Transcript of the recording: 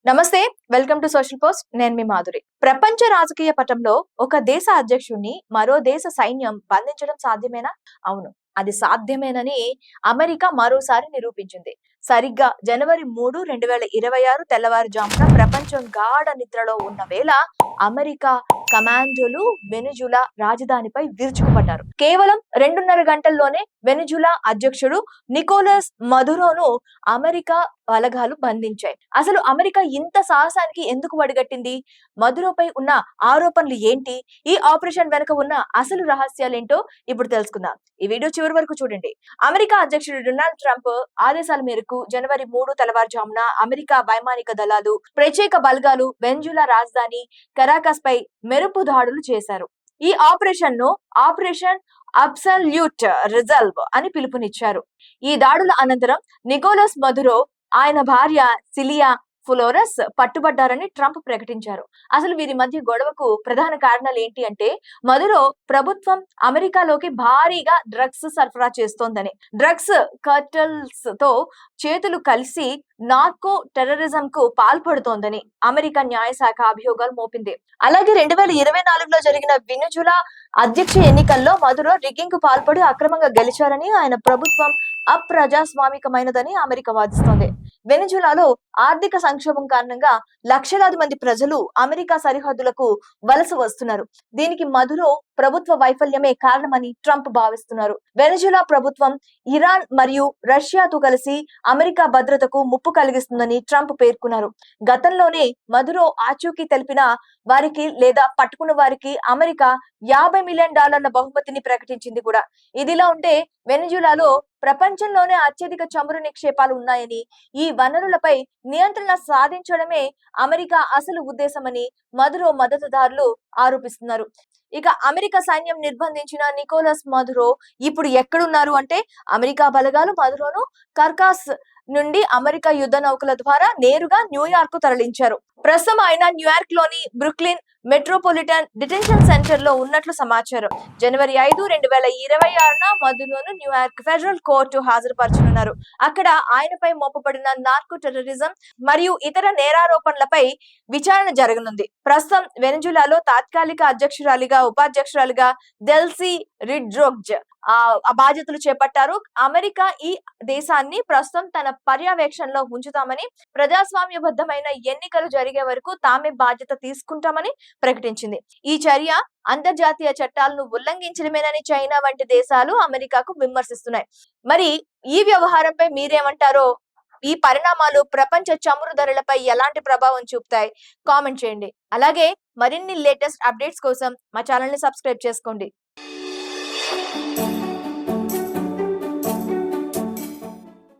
నమస్తే, welcome to social post. నేను మీ మాధురి. ప్రపంచ రాజకీయ పటంలో ఒక దేశ అధ్యక్షుడిని మరో దేశ సైన్యం బంధించడం సాధ్యమేనా? అవును, అది సాధ్యమేనని అమెరికా మరోసారి నిరూపించింది. సరిగ్గా జనవరి 3, 2026 తెల్లవారుజామున ప్రపంచం గాఢ నిద్రలో ఉన్న వేళ అమెరికా కమాండోలు వెనుజులా రాజధానిపై విరుచుకుపడ్డారు. కేవలం 2.5 గంటల్లోనే వెనుజులా అధ్యక్షుడు నికోలస్ మదురోను అమెరికా బలగాలు బంధించాయి. అసలు అమెరికా ఇంత సాహసానికి ఎందుకు వడిగట్టింది? మదురోపై ఉన్న ఆరోపణలు ఏంటి? ఈ ఆపరేషన్ వెనుక ఉన్న అసలు రహస్యాలేంటో ఇప్పుడు తెలుసుకుందాం. ఈ వీడియో చివరి వరకు చూడండి. అమెరికా అధ్యక్షుడు డొనాల్డ్ ట్రంప్ ఆదేశాల మేరకు జనవరి 3 తెల్లవారుజామున అమెరికా వైమానిక దళాలు, ప్రత్యేక బలగాలు వెనుజులా రాజధాని కరాకస్ పై మెరుపు దాడులు చేశారు. ఈ ఆపరేషన్ ను ఆపరేషన్ అబ్సల్యూట్ రిజల్వ్ అని పిలుపునిచ్చారు. ఈ దాడుల అనంతరం నికోలస్ మదురో, ఆయన భార్య సిలియా ఫ్లోరస్ పట్టుబడ్డారని ట్రంప్ ప్రకటించారు. అసలు వీరి మధ్య గొడవకు ప్రధాన కారణాలు ఏంటి అంటే, మదురో ప్రభుత్వం అమెరికాలోకి భారీగా డ్రగ్స్ సరఫరా చేస్తోందని, డ్రగ్స్ కర్టల్స్ తో చేతులు కలిసి నార్కో టెర్రరిజం కు పాల్పడుతోందని అమెరికా న్యాయశాఖ అభియోగాలు మోపింది. అలాగే 2024లో జరిగిన వెనుజులా అధ్యక్ష ఎన్నికల్లో మదురో రిగ్గింగ్ కు పాల్పడి అక్రమంగా గెలిచారని, ఆయన ప్రభుత్వం అప్రజాస్వామికమైనదని అమెరికా వాదిస్తోంది. వెనుజులాలో ఆర్థిక సంక్షోభం కారణంగా లక్షలాది మంది ప్రజలు అమెరికా సరిహద్దులకు వలస వస్తున్నారు. దీనికి మదురో ప్రభుత్వ వైఫల్యమే కారణమని ట్రంప్ భావిస్తున్నారు. వెనుజులా ప్రభుత్వం ఇరాన్ మరియు రష్యాతో కలిసి అమెరికా భద్రతకు ముప్పు కలిగిస్తుందని ట్రంప్ పేర్కొన్నారు. గతంలోనే మదురో ఆచూకీ తెలిపిన వారికి లేదా పట్టుకున్న వారికి అమెరికా $50 మిలియన్ బహుమతిని ప్రకటించింది కూడా. ఇదిలా ఉంటే వెనుజులాలో ప్రపంచంలోనే అత్యధిక చమురు నిక్షేపాలు ఉన్నాయని, ఈ వనరులపై నియంత్రణ సాధించడమే అమెరికా అసలు ఉద్దేశమని మదురో మద్దతుదారులు ఆరోపిస్తున్నారు. ఇక అమెరికా సైన్యం నిర్బంధించిన నికోలస్ మదురో ఇప్పుడు ఎక్కడున్నారు అంటే, అమెరికా బలగాలు మదురోను కర్కాస్ నుండి అమెరికా యుద్ధ నౌకల ద్వారా నేరుగా న్యూయార్క్ కు తరలించారు. ప్రస్తుతం ఆయన న్యూయార్క్ లోని బ్రూక్లిన్ మెట్రోపాలిటన్ డిటెన్షన్ సెంటర్ లో ఉన్నట్లు సమాచారం. జనవరి 5, 2026 మదురోను న్యూయార్క్ ఫెడరల్ కోర్టు హాజరుపరచనున్నారు. అక్కడ ఆయనపై మోపబడిన నార్కో టెర్రరిజం మరియు ఇతర నేరారోపణలపై విచారణ జరగనుంది. ప్రస్తుతం వెనుజులాలో తాత్కాలిక అధ్యక్షురాలిగా, ఉపాధ్యక్షురాలిగా డెల్సీ రిడ్రోగ్జ్ బాధ్యతలు చేపట్టారు. అమెరికా ఈ దేశాన్ని ప్రస్తుతం తన పర్యవేక్షణలో ఉంచుతామని, ప్రజాస్వామ్యబద్ధమైన ఎన్నికలు జరిగే వరకు తామే బాధ్యత తీసుకుంటామని ప్రకటించింది. ఈ చర్య అంతర్జాతీయ చట్టాలను ఉల్లంఘించడమేనని చైనా వంటి దేశాలు అమెరికాకు విమర్శిస్తున్నాయి. మరి ఈ వ్యవహారంపై మీరేమంటారో? ఈ పరిణామాలు ప్రపంచ చమురు ధరలపై ఎలాంటి ప్రభావం చూపుతాయి? కామెంట్ చేయండి. అలాగే మరిన్ని లేటెస్ట్ అప్డేట్స్ కోసం మా ఛానల్ ని సబ్స్క్రైబ్ చేసుకోండి.